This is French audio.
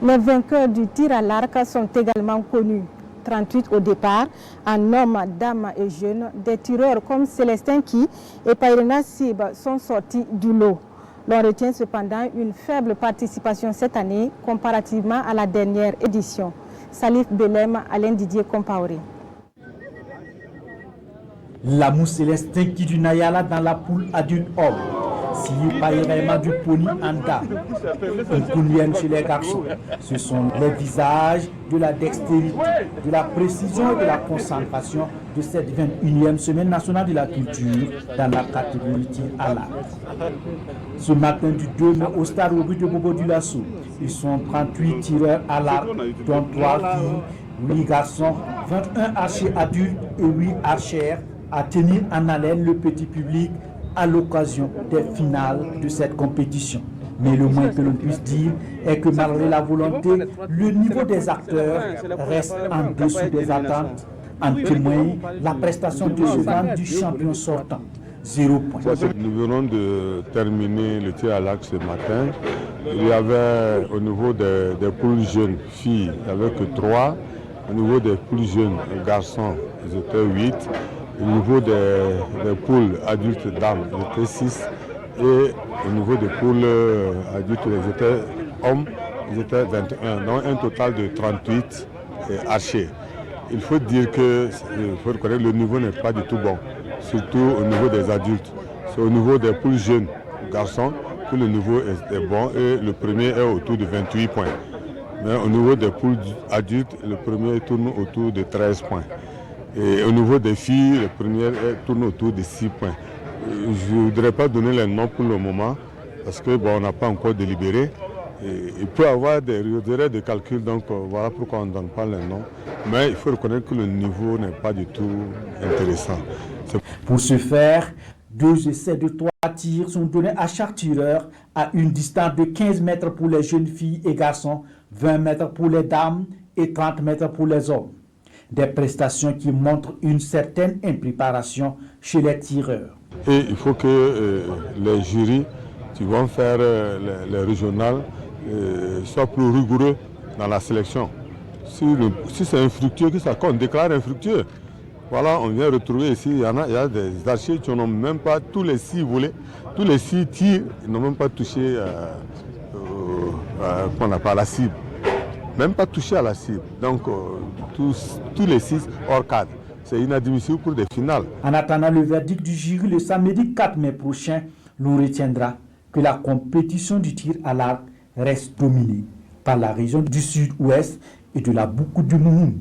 Les vainqueurs du tir à l'arc sont également connus. 38 au départ, en hommes, dames et jeunes, des tireurs comme Célestin Ki et Payrena Sib sont sortis du lot. L'on retient cependant une faible participation cette année comparativement à la dernière édition. Salif Belem, Alain Didier Compaoré. La mousse Célestin Ki du Nayala dans la poule adulte homme. Signé par Irema du Pony Anda. Une coulmienne chez les garçons. Ce sont les visages de la dextérité, de la précision et de la concentration de cette 21e semaine nationale de la culture dans la catégorie tir à l'arc. Ce matin du 2 mai au stade au but de Bobo du Lasso, ils sont 38 tireurs à l'arc, dont 3 filles, 8 garçons, 21 archers adultes et 8 archères à tenir en haleine le petit public à l'occasion des finales de cette compétition. Mais le moins que l'on puisse dire est que malgré la volonté, le niveau des acteurs reste en dessous des attentes. En témoigne la prestation de ce du champion sortant. 0 point. Nous venons de terminer le tir à l'arc ce matin. Il y avait au niveau des poules jeunes filles, il n'y avait que 3. Au niveau des poules jeunes garçons, ils étaient 8. Au niveau des poules adultes dames, ils étaient 6. Et au niveau des poules adultes, ils étaient hommes, ils étaient 21. Donc un total de 38 archers. Il faut dire que, il faut reconnaître, le niveau n'est pas du tout bon, surtout au niveau des adultes. C'est au niveau des poules jeunes garçons que le niveau est bon et le premier est autour de 28 points. Mais au niveau des poules adultes, le premier tourne autour de 13 points. Et au niveau des filles, le premier tourne autour de 6 points. Je ne voudrais pas donner les noms pour le moment parce que on n'a pas encore délibéré. Et il peut y avoir des erreurs de calcul, donc voilà pourquoi on ne donne pas les noms. Mais il faut reconnaître que le niveau n'est pas du tout intéressant. Pour ce faire, 2 essais de 3 tirs sont donnés à chaque tireur à une distance de 15 mètres pour les jeunes filles et garçons, 20 mètres pour les dames et 30 mètres pour les hommes. Des prestations qui montrent une certaine impréparation chez les tireurs. Et il faut que les jurys qui vont faire les régionales soient plus rigoureux dans la sélection. Si c'est infructueux, qu'on déclare infructueux. Voilà, on vient retrouver ici, il y a des archers qui n'ont même pas tous les 6 volets, tous les 6 tirs, ils n'ont même pas touché à la cible. Même pas touché à la cible. Donc tous les 6 hors cadre. C'est inadmissible pour des finales. En attendant le verdict du jury le samedi 4 mai prochain, l'on retiendra que la compétition du tir à l'arc reste dominée par la région du sud-ouest et de la Boukou du Moumoun.